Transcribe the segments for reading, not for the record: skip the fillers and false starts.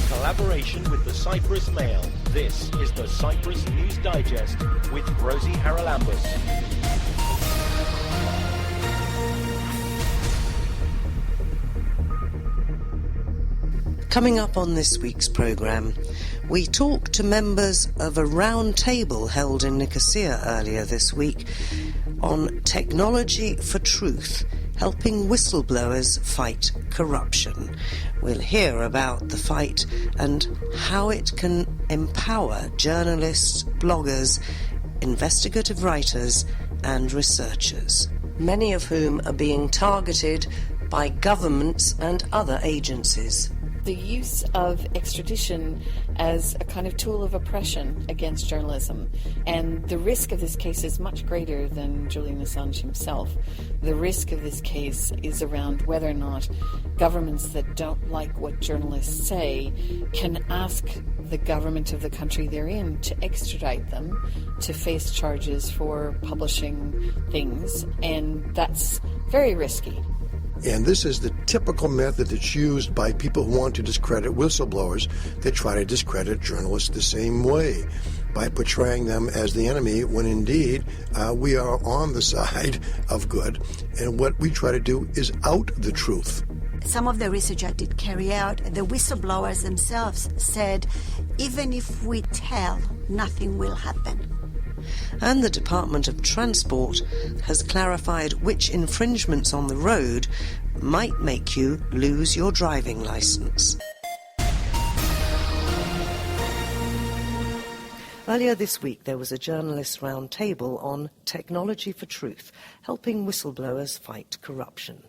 collaboration with the Cyprus Mail, this is the Cyprus News Digest with Rosie Haralambous. Coming up on this week's programme, we talk to members of a round table held in Nicosia earlier this week on technology for truth, helping whistleblowers fight corruption. We'll hear about the fight and how it can empower journalists, bloggers, investigative writers and researchers, many of whom are being targeted by governments and other agencies. The use of extradition as a kind of tool of oppression against journalism. And the risk of this case is much greater than Julian Assange himself. The risk of this case is around whether or not governments that don't like what journalists say can ask the government of the country they're in to extradite them to face charges for publishing things. And that's very risky. And this is the typical method that's used by people who want to discredit whistleblowers. They try to discredit journalists the same way, by portraying them as the enemy, when indeed we are on the side of good. And what we try to do is out the truth. Some of the research I did carry out, the whistleblowers themselves said, even if we tell, nothing will happen. And the Department of Transport has clarified which infringements on the road might make you lose your driving licence. Earlier this week there was a journalists' round table on technology for truth, helping whistleblowers fight corruption.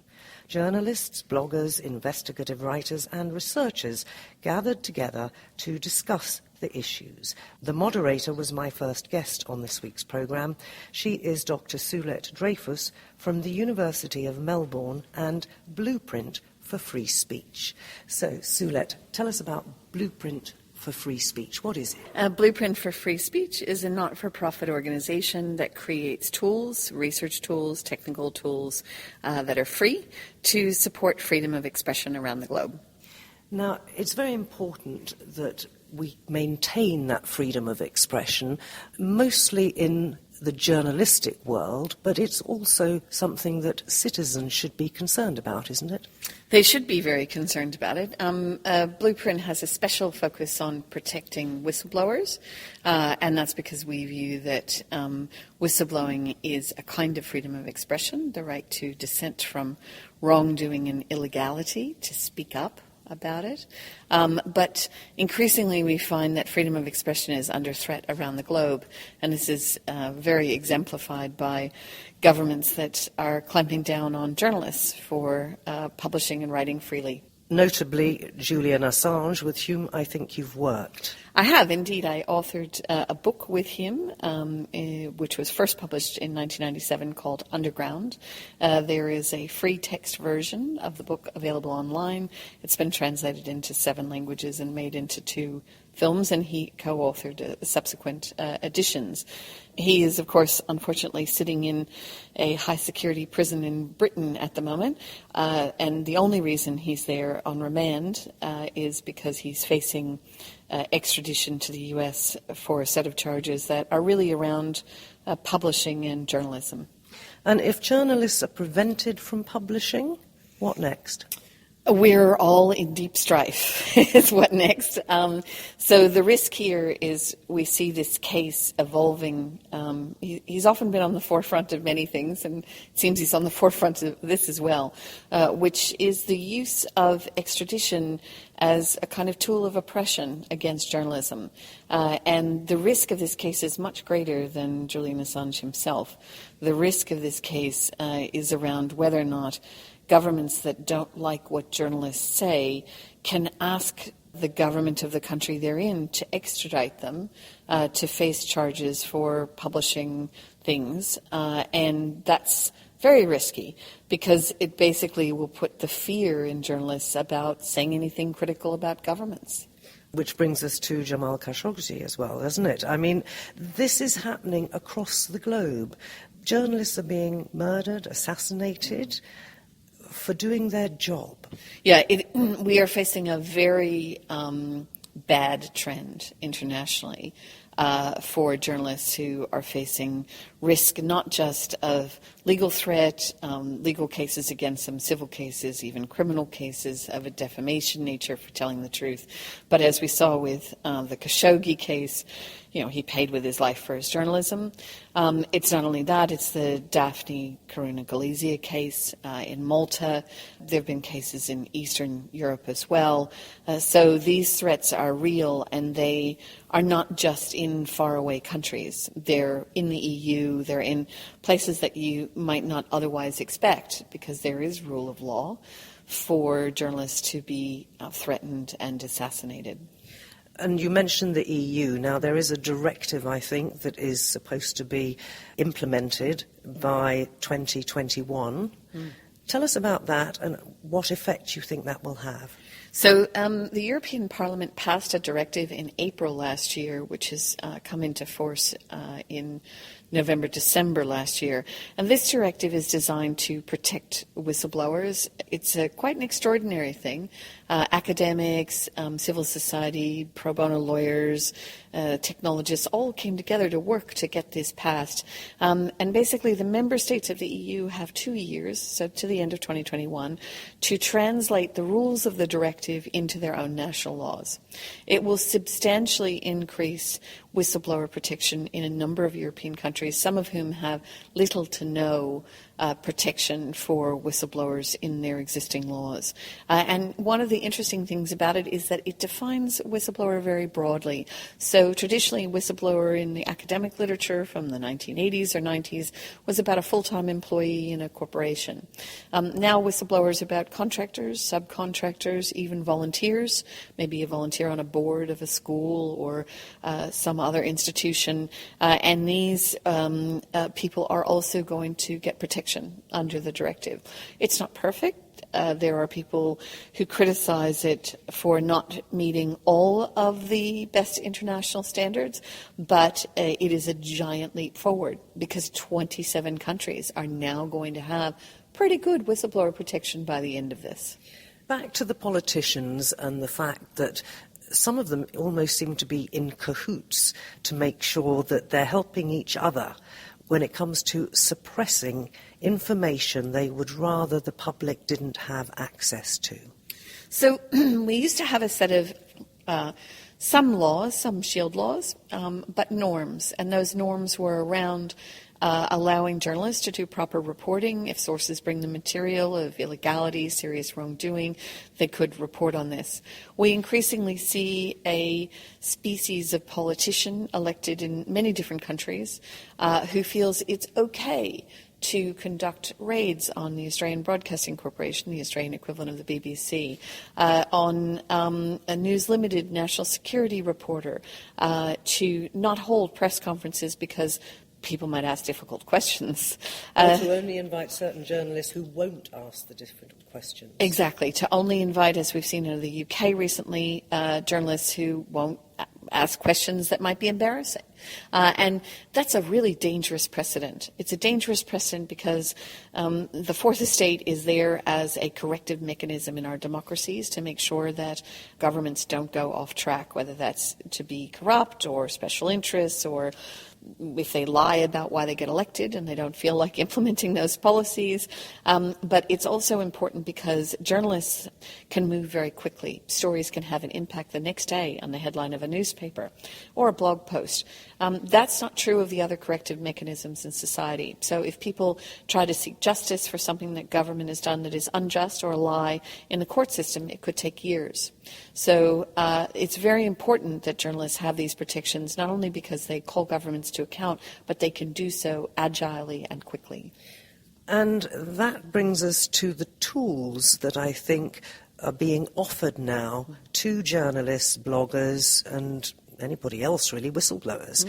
Journalists, bloggers, investigative writers and researchers gathered together to discuss the issues. The moderator was my first guest on this week's programme. She is Dr. Soulette Dreyfus from the University of Melbourne and Blueprint for Free Speech. So, Soulette, tell us about Blueprint for Free Speech. What is it? Blueprint for Free Speech is a not-for-profit organization that creates tools, research tools, technical tools that are free to support freedom of expression around the globe. Now, it's very important that we maintain that freedom of expression, mostly in the journalistic world, but it's also something that citizens should be concerned about, isn't it? They should be very concerned about it. Blueprint has a special focus on protecting whistleblowers, and that's because we view that whistleblowing is a kind of freedom of expression, the right to dissent from wrongdoing and illegality, to speak up about it. But increasingly we find that freedom of expression is under threat around the globe, and this is very exemplified by governments that are clamping down on journalists for publishing and writing freely. Notably Julian Assange, with whom I think you've worked. I have, indeed. I authored a book with him, which was first published in 1997, called Underground. There is a free text version of the book available online. It's been translated into 7 languages and made into 2 films, and he co-authored subsequent editions. He is, of course, unfortunately sitting in a high-security prison in Britain at the moment, and the only reason he's there on remand is because he's facing extradition to the US for a set of charges that are really around publishing and journalism. And if journalists are prevented from publishing, what next? We're all in deep strife, is what next. So the risk here is we see this case evolving. He's often been on the forefront of many things, and it seems he's on the forefront of this as well, which is the use of extradition as a kind of tool of oppression against journalism. And the risk of this case is much greater than Julian Assange himself. The risk of this case is around whether or not governments that don't like what journalists say can ask the government of the country they're in to extradite them to face charges for publishing things. And that's very risky because it basically will put the fear in journalists about saying anything critical about governments. Which brings us to Jamal Khashoggi as well, doesn't it? I mean, this is happening across the globe. Journalists are being murdered, assassinated. for doing their job? Yeah, we are facing a very bad trend internationally for journalists who are facing risk not just of legal threat, legal cases against them, civil cases, even criminal cases of a defamation nature for telling the truth. But as we saw with the Khashoggi case, he paid with his life for his journalism. It's not only that, it's the Daphne Caruana Galizia case in Malta. There have been cases in Eastern Europe as well. So these threats are real, and they are not just in faraway countries. They're in the EU, they're in places that you might not otherwise expect, because there is rule of law for journalists to be threatened and assassinated. And you mentioned the EU. Now, there is a directive, I think, that is supposed to be implemented by 2021. Tell us about that and what effect you think that will have. So the European Parliament passed a directive in April last year, which has come into force in November, December last year. And this directive is designed to protect whistleblowers. It's quite an extraordinary thing. Academics, civil society, pro bono lawyers, technologists all came together to work to get this passed. And basically the member states of the EU have 2 years, so to the end of 2021, to translate the rules of the directive into their own national laws. It will substantially increase whistleblower protection in a number of European countries, some of whom have little to no protection for whistleblowers in their existing laws. And one of the interesting things about it is that it defines whistleblower very broadly. So traditionally, whistleblower in the academic literature from the 1980s or 90s was about a full-time employee in a corporation. Now whistleblowers are about contractors, subcontractors, even volunteers, maybe a volunteer on a board of a school or some other institution. And these people are also going to get protection under the directive. It's not perfect. There are people who criticize it for not meeting all of the best international standards, but it is a giant leap forward because 27 countries are now going to have pretty good whistleblower protection by the end of this. Back to the politicians and the fact that some of them almost seem to be in cahoots to make sure that they're helping each other when it comes to suppressing information they would rather the public didn't have access to. So we used to have a set of some laws, some shield laws, but norms, and those norms were around allowing journalists to do proper reporting. If sources bring them material of illegality, serious wrongdoing, they could report on this. We increasingly see a species of politician elected in many different countries who feels it's okay to conduct raids on the Australian Broadcasting Corporation, the Australian equivalent of the BBC, on a News Limited national security reporter, to not hold press conferences because people might ask difficult questions. Or to only invite certain journalists who won't ask the difficult questions. Exactly. To only invite, as we've seen in the UK recently, journalists who won't ask questions that might be embarrassing. And that's a really dangerous precedent. It's a dangerous precedent because the fourth estate is there as a corrective mechanism in our democracies to make sure that governments don't go off track, whether that's to be corrupt or special interests, or if they lie about why they get elected and they don't feel like implementing those policies. But it's also important because journalists can move very quickly. Stories can have an impact the next day on the headline of a newspaper or a blog post. That's not true of the other corrective mechanisms in society. So if people try to seek justice for something that government has done that is unjust or a lie in the court system, it could take years. So it's very important that journalists have these protections, not only because they call governments to account, but they can do so agilely and quickly. And that brings us to the tools that I think are being offered now to journalists, bloggers, and anybody else really, whistleblowers,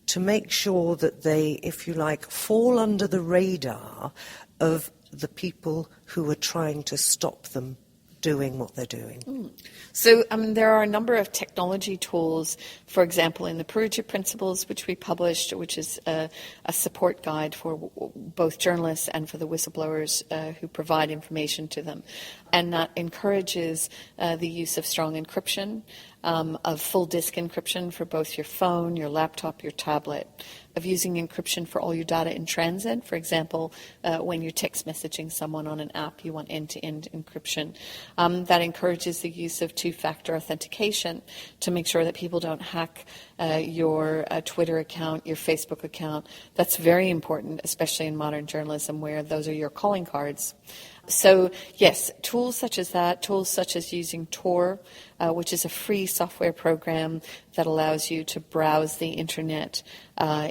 to make sure that they, if you like, fall under the radar of the people who are trying to stop them doing what they're doing? So there are a number of technology tools, for example, in the Perugia Principles, which we published, which is a support guide for both journalists and for the whistleblowers who provide information to them. And that encourages the use of strong encryption, of full disk encryption for both your phone, your laptop, your tablet, of using encryption for all your data in transit. For example, when you're text messaging someone on an app, you want end-to-end encryption. That encourages the use of two-factor authentication to make sure that people don't hack your Twitter account, your Facebook account. That's very important, especially in modern journalism where those are your calling cards. So, yes, tools such as that, tools such as using Tor, which is a free software program that allows you to browse the internet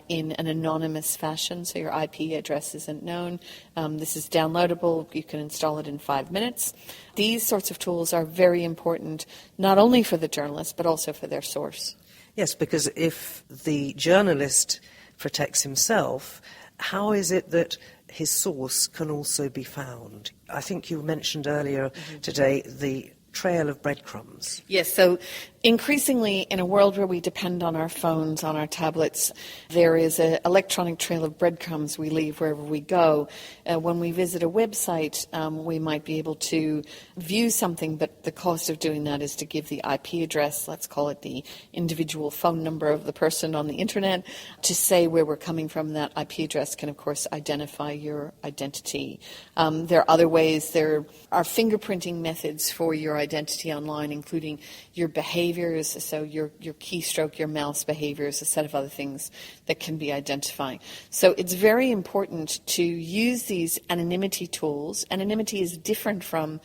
in an anonymous fashion, so your IP address isn't known. This is downloadable. You can install it in 5 minutes. These sorts of tools are very important, not only for the journalist, but also for their source. Yes, because if the journalist protects himself, how is it that his source can also be found? I think you mentioned earlier today the trail of breadcrumbs. Yes, so increasingly in a world where we depend on our phones, on our tablets, there is an electronic trail of breadcrumbs we leave wherever we go. When we visit a website, we might be able to view something, but the cost of doing that is to give the IP address, let's call it the individual phone number of the person on the internet, to say where we're coming from. That IP address can, of course, identify your identity. There are other ways. There are fingerprinting methods for your identity online, including your behaviors, so your keystroke, your mouse behaviors, a set of other things that can be identifying. So it's very important to use these anonymity tools. Anonymity is different from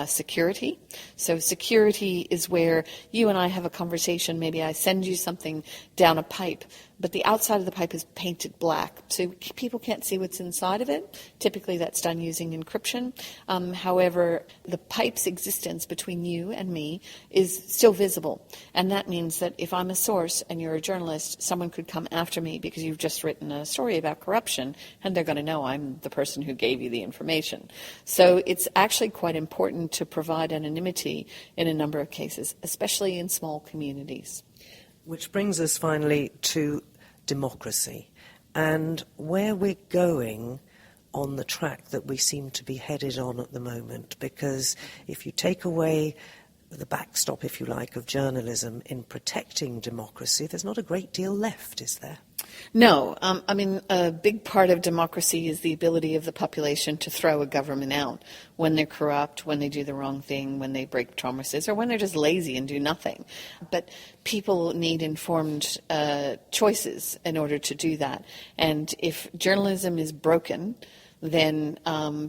security. So security is where you and I have a conversation. Maybe I send you something down a pipe, but the outside of the pipe is painted black, so people can't see what's inside of it. Typically that's done using encryption. However, the pipe's existence between you and me is still visible, and that means that if I'm a source and you're a journalist, someone could come after me because you've just written a story about corruption, and they're going to know I'm the person who gave you the information. So it's actually quite important to provide anonymity in a number of cases, especially in small communities. Which brings us finally to democracy and where we're going on the track that we seem to be headed on at the moment. Because if you take away the backstop, if you like, of journalism in protecting democracy, there's not a great deal left, is there? No. A big part of democracy is the ability of the population to throw a government out when they're corrupt, when they do the wrong thing, when they break promises, or when they're just lazy and do nothing. But people need informed choices in order to do that. And if journalism is broken, then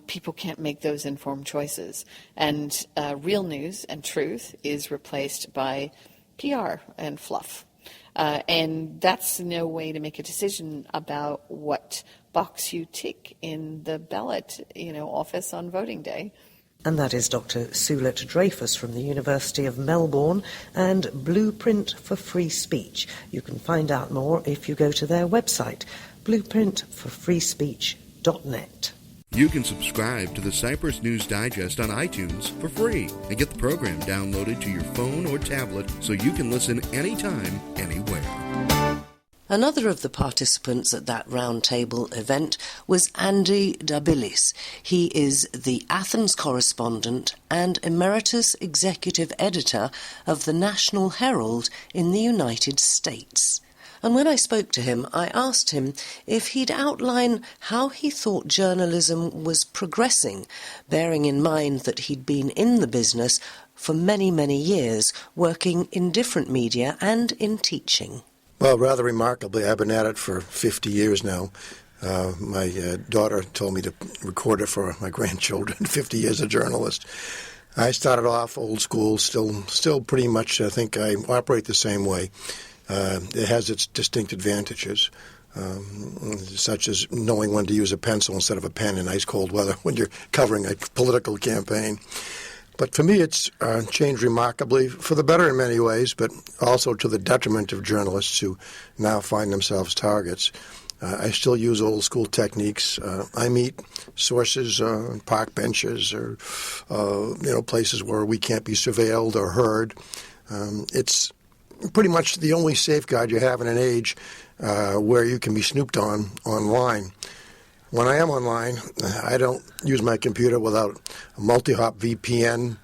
people can't make those informed choices. And real news and truth is replaced by PR and fluff. And that's no way to make a decision about what box you tick in the ballot, office on voting day. And that is Dr. Sulet Dreyfus from the University of Melbourne and Blueprint for Free Speech. You can find out more if you go to their website, blueprintforfreespeech.net. You can subscribe to the Cyprus News Digest on iTunes for free and get the program downloaded to your phone or tablet so you can listen anytime, anywhere. Another of the participants at that roundtable event was Andy Dabilis. He is the Athens correspondent and emeritus executive editor of the National Herald in the United States. And when I spoke to him, I asked him if he'd outline how he thought journalism was progressing, bearing in mind that he'd been in the business for many, many years, working in different media and in teaching. Well, rather remarkably, I've been at it for 50 years now. My daughter told me to record it for my grandchildren, 50 years a journalist. I started off old school, still pretty much, I think I operate the same way. It has its distinct advantages, such as knowing when to use a pencil instead of a pen in ice cold weather when you're covering a political campaign. But for me, it's changed remarkably, for the better in many ways, but also to the detriment of journalists who now find themselves targets. I still use old school techniques. I meet sources on park benches or places where we can't be surveilled or heard. It's pretty much the only safeguard you have in an age where you can be snooped on online. When I am online, I don't use my computer without a multi-hop VPN,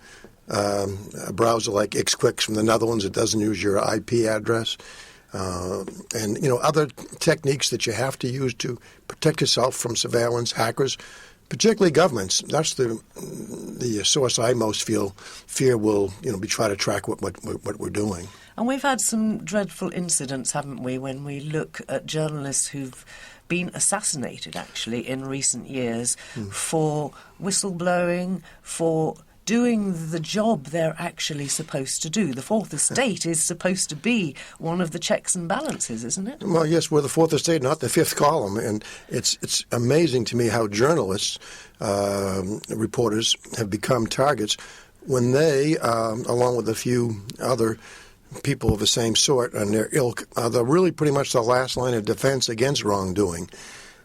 a browser like XQuix from the Netherlands that doesn't use your IP address. And other techniques that you have to use to protect yourself from surveillance, hackers, particularly governments. That's the source I most fear will be trying to track what we're doing. And we've had some dreadful incidents, haven't we, when we look at journalists who've been assassinated, actually, in recent years for whistleblowing, for doing the job they're actually supposed to do. The Fourth Estate is supposed to be one of the checks and balances, isn't it? Well, yes, we're the Fourth Estate, not the fifth column. And it's amazing to me how journalists, reporters, have become targets when they, along with a few other people of the same sort and their ilk, are really pretty much the last line of defense against wrongdoing.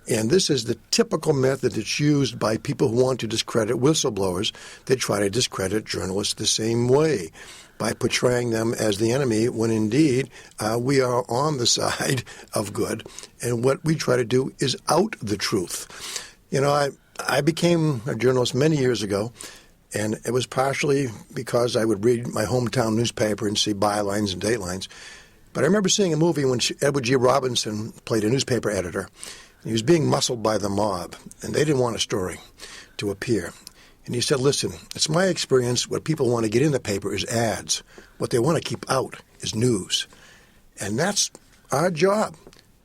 And this is the typical method that's used by people who want to discredit whistleblowers. They try to discredit journalists the same way by portraying them as the enemy when indeed we are on the side of good. And what we try to do is out the truth. I became a journalist many years ago, and it was partially because I would read my hometown newspaper and see bylines and datelines. But I remember seeing a movie when Edward G. Robinson played a newspaper editor. He was being muscled by the mob, and they didn't want a story to appear. And he said, listen, it's my experience what people want to get in the paper is ads. What they want to keep out is news. And that's our job.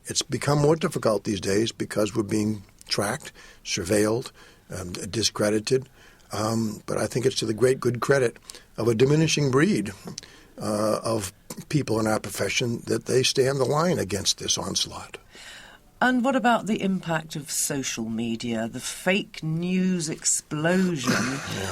It's become more difficult these days because we're being tracked, surveilled, discredited. But I think it's to the great good credit of a diminishing breed of people in our profession that they stand the line against this onslaught. And what about the impact of social media, the fake news explosion?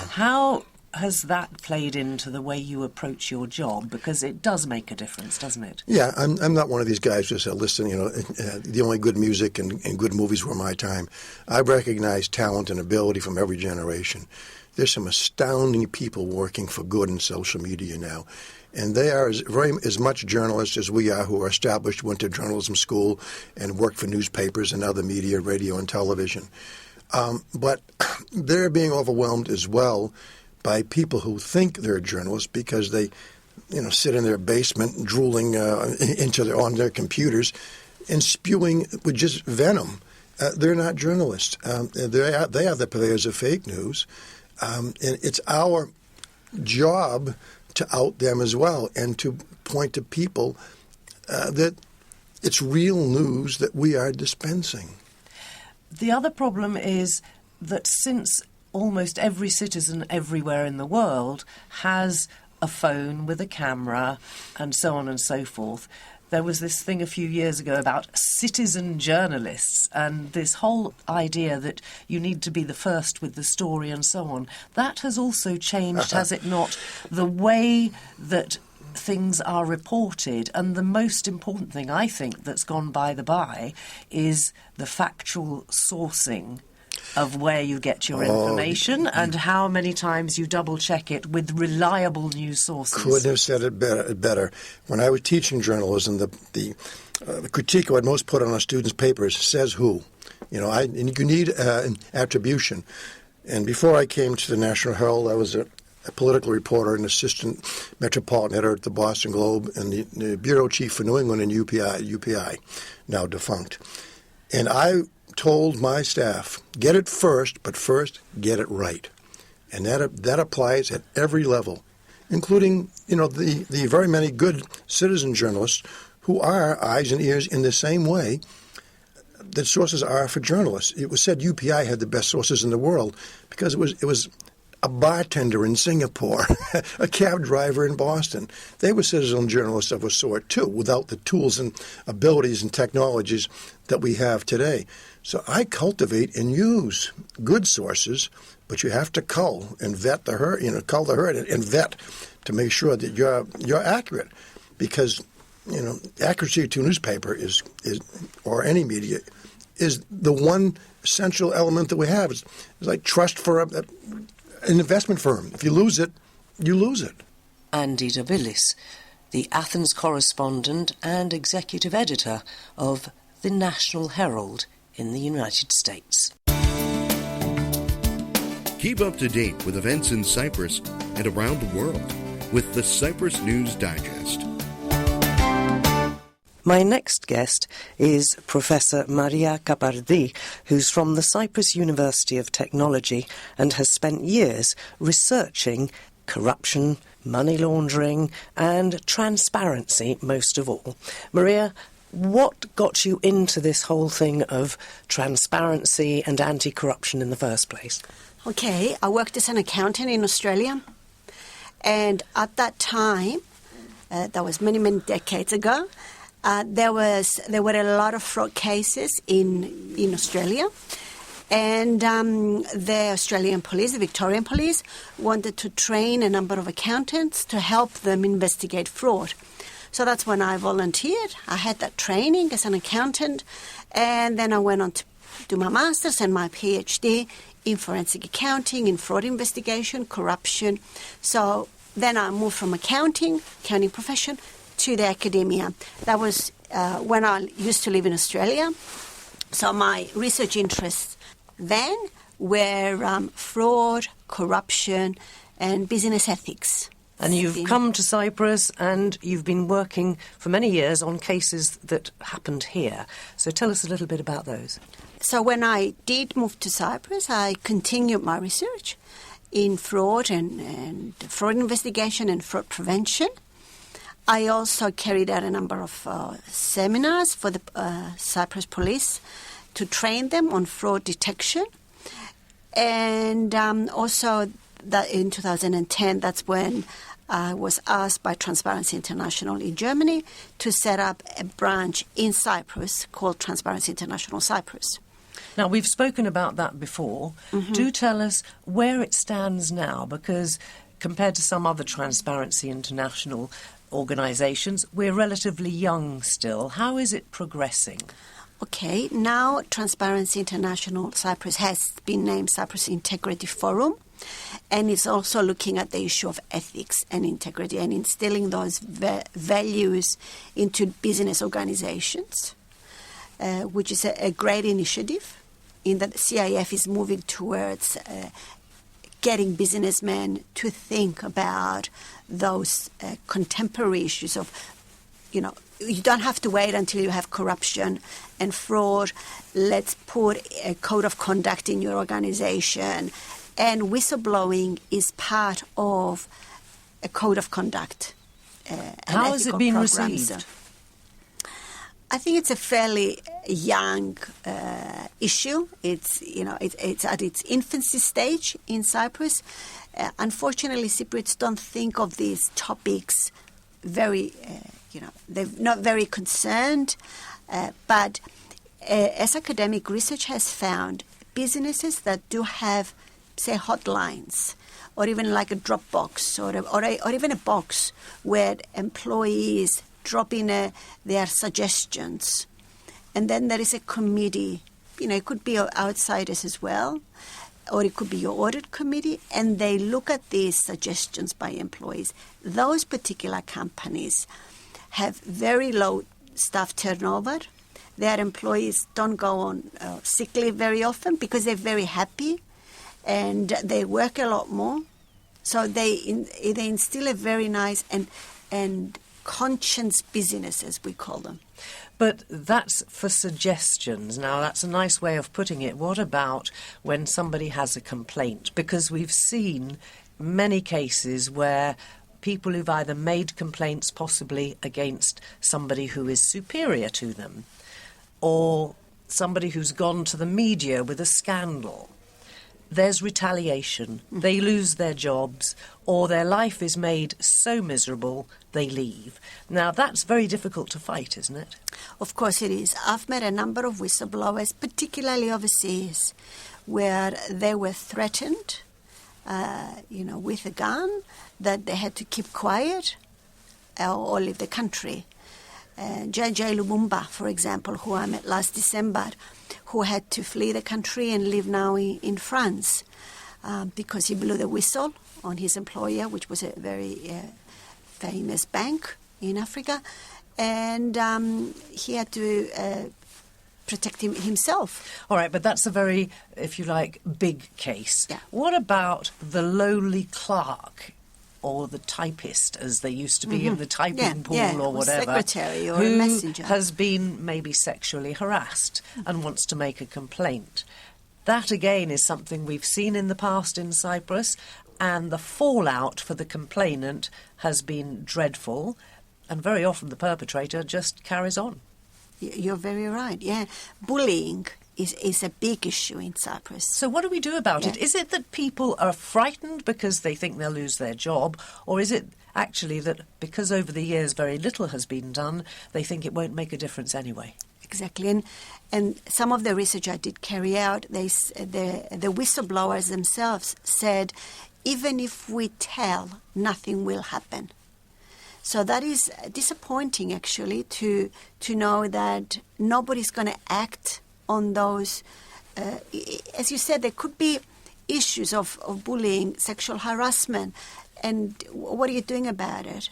How has that played into the way you approach your job? Because it does make a difference, doesn't it? Yeah, I'm not one of these guys who say, listen, the only good music and good movies were my time. I recognize talent and ability from every generation. There's some astounding people working for good in social media now. And they are as much journalists as we are who are established, went to journalism school and worked for newspapers and other media, radio and television. But they're being overwhelmed as well by people who think they're journalists because they, sit in their basement drooling on their computers and spewing with just venom. They're not journalists. They are the purveyors of fake news. And it's our job to out them as well and to point to people that it's real news that we are dispensing. The other problem is that since almost every citizen everywhere in the world has a phone with a camera and so on and so forth, there was this thing a few years ago about citizen journalists and this whole idea that you need to be the first with the story and so on. That has also changed, has it not, the way that things are reported. And the most important thing, I think, that's gone by the by is the factual sourcing of where you get your information and how many times you double-check it with reliable news sources. Couldn't have said it better. When I was teaching journalism, the critique I would most put on a student's paper is says who. And you need an attribution. And before I came to the National Herald, I was a political reporter and assistant metropolitan editor at the Boston Globe and the bureau chief for New England and UPI, now defunct. And I told my staff, get it first, but first get it right. And that applies at every level, including, the very many good citizen journalists who are eyes and ears in the same way that sources are for journalists. It was said UPI had the best sources in the world because it was a bartender in Singapore, a cab driver in Boston. They were citizen journalists of a sort, too, without the tools and abilities and technologies that we have today. So I cultivate and use good sources, but you have to cull and vet cull the herd and vet to make sure that you're accurate. Because accuracy to newspaper is or any media is the one essential element that we have. It's like trust for an investment firm. If you lose it, you lose it. Andy Dabilis, the Athens correspondent and executive editor of the National Herald in the United States. Keep up to date with events in Cyprus and around the world with the Cyprus News Digest. My next guest is Professor Maria Kapardi, who's from the Cyprus University of Technology and has spent years researching corruption, money laundering and transparency most of all. Maria, what got you into this whole thing of transparency and anti-corruption in the first place? Okay, I worked as an accountant in Australia, and at that time, that was many, many decades ago, there were a lot of fraud cases in Australia, and the Australian police, the Victorian police, wanted to train a number of accountants to help them investigate fraud. So that's when I volunteered. I had that training as an accountant, and then I went on to do my master's and my PhD in forensic accounting, in fraud investigation, corruption. So then I moved from accounting profession, to the academia. That was when I used to live in Australia. So my research interests then were fraud, corruption, and business ethics. And you've come to Cyprus and you've been working for many years on cases that happened here. So tell us a little bit about those. So when I did move to Cyprus, I continued my research in fraud and fraud investigation and fraud prevention. I also carried out a number of seminars for the Cyprus police to train them on fraud detection. And also that in 2010, that's when I was asked by Transparency International in Germany to set up a branch in Cyprus called Transparency International Cyprus. Now, we've spoken about that before. Mm-hmm. Do tell us where it stands now, because compared to some other Transparency International organisations, we're relatively young still. How is it progressing? Okay, now Transparency International Cyprus has been named Cyprus Integrity Forum, and it's also looking at the issue of ethics and integrity and instilling those values into business organisations, which is a great initiative in that CIF is moving towards getting businessmen to think about those contemporary issues of, you don't have to wait until you have corruption and fraud. Let's put a code of conduct in your organization. And whistleblowing is part of a code of conduct. How has it been received? I think it's a fairly young issue. It's at its infancy stage in Cyprus. Unfortunately, Cypriots don't think of these topics very, they're not very concerned. But as academic research has found, businesses that do have, say, hotlines, or even like a Dropbox, or even a box where employees drop in their suggestions, and then there is a committee. It could be outsiders as well, or it could be your audit committee, and they look at these suggestions by employees. Those particular companies have very low staff turnover. Their employees don't go on sick leave very often because they're very happy and they work a lot more. So they instill a very nice and conscience business, as we call them. But that's for suggestions. Now, that's a nice way of putting it. What about when somebody has a complaint? Because we've seen many cases where people who've either made complaints possibly against somebody who is superior to them, or somebody who's gone to the media with a scandal. There's retaliation. They lose their jobs, or their life is made so miserable they leave. Now, that's very difficult to fight, isn't it? Of course it is. I've met a number of whistleblowers, particularly overseas, where they were threatened, with a gun, that they had to keep quiet or leave the country. JJ Lumumba, for example, who I met last December, who had to flee the country and live now in France because he blew the whistle on his employer, which was a very famous bank in Africa, and he had to protect himself. All right, but that's a very, if you like, big case. Yeah. What about the lowly clerk or the typist, as they used to be in the typing pool or whatever, secretary or who a messenger, has been maybe sexually harassed and wants to make a complaint? That, again, is something we've seen in the past in Cyprus, and the fallout for the complainant has been dreadful, and very often the perpetrator just carries on. You're very right, yeah. Bullying is a big issue in Cyprus. So what do we do about it? Is it that people are frightened because they think they'll lose their job, or is it actually that because over the years very little has been done, they think it won't make a difference anyway? Exactly, and some of the research I did carry out, the whistleblowers themselves said, even if we tell, nothing will happen. So that is disappointing, actually, to know that nobody's going to act on those. As you said, there could be issues of bullying, sexual harassment, and what are you doing about it?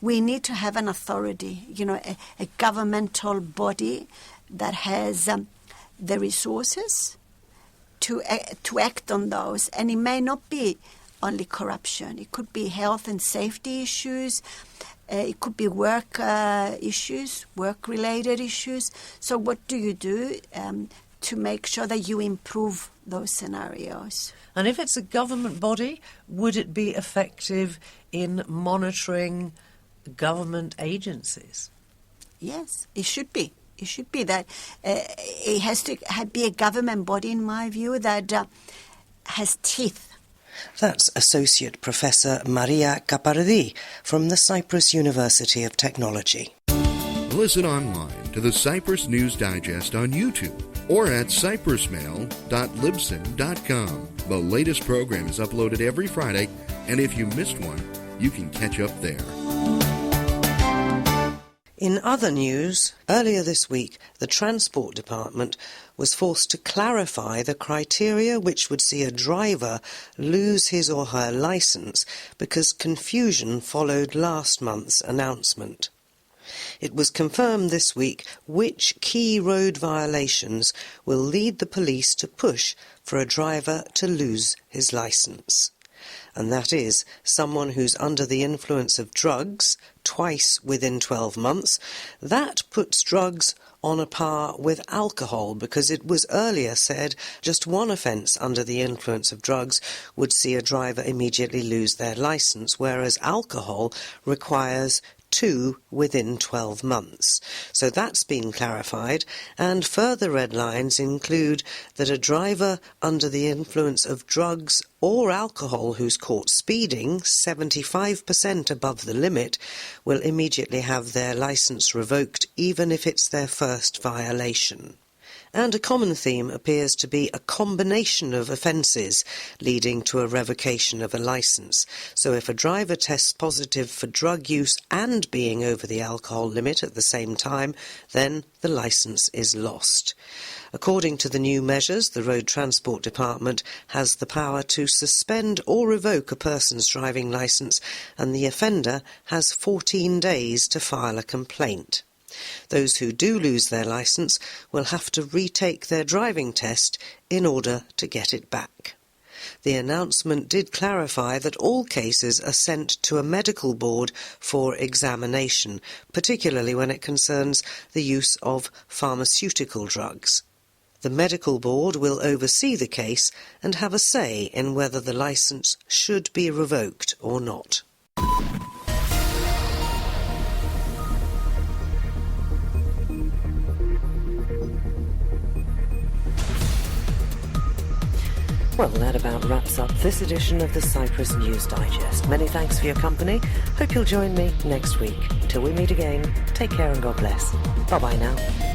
We need to have an authority, a governmental body that has the resources to act on those. And it may not be only corruption. It could be health and safety issues. It could be work issues, work-related issues. So what do you do to make sure that you improve those scenarios? And if it's a government body, would it be effective in monitoring government agencies? Yes, it should be. It should be that it has to be a government body, in my view, that has teeth. That's Associate Professor Maria Kapardi from the Cyprus University of Technology. Listen online to the Cyprus News Digest on YouTube or at cyprusmail.libsyn.com. The latest program is uploaded every Friday, and if you missed one, you can catch up there. In other news, earlier this week, the Transport Department was forced to clarify the criteria which would see a driver lose his or her licence because confusion followed last month's announcement. It was confirmed this week which key road violations will lead the police to push for a driver to lose his licence. And that is someone who's under the influence of drugs twice within 12 months. That puts drugs on a par with alcohol, because it was earlier said just one offence under the influence of drugs would see a driver immediately lose their licence, whereas alcohol requires 2 within 12 months. So that's been clarified, and further red lines include that a driver under the influence of drugs or alcohol who's caught speeding 75% above the limit will immediately have their licence revoked, even if it's their first violation. And a common theme appears to be a combination of offences leading to a revocation of a licence. So if a driver tests positive for drug use and being over the alcohol limit at the same time, then the licence is lost. According to the new measures, the Road Transport Department has the power to suspend or revoke a person's driving licence, and the offender has 14 days to file a complaint. Those who do lose their licence will have to retake their driving test in order to get it back. The announcement did clarify that all cases are sent to a medical board for examination, particularly when it concerns the use of pharmaceutical drugs. The medical board will oversee the case and have a say in whether the licence should be revoked or not. Well, that about wraps up this edition of the Cyprus News Digest. Many thanks for your company. Hope you'll join me next week. Till we meet again, take care and God bless. Bye-bye now.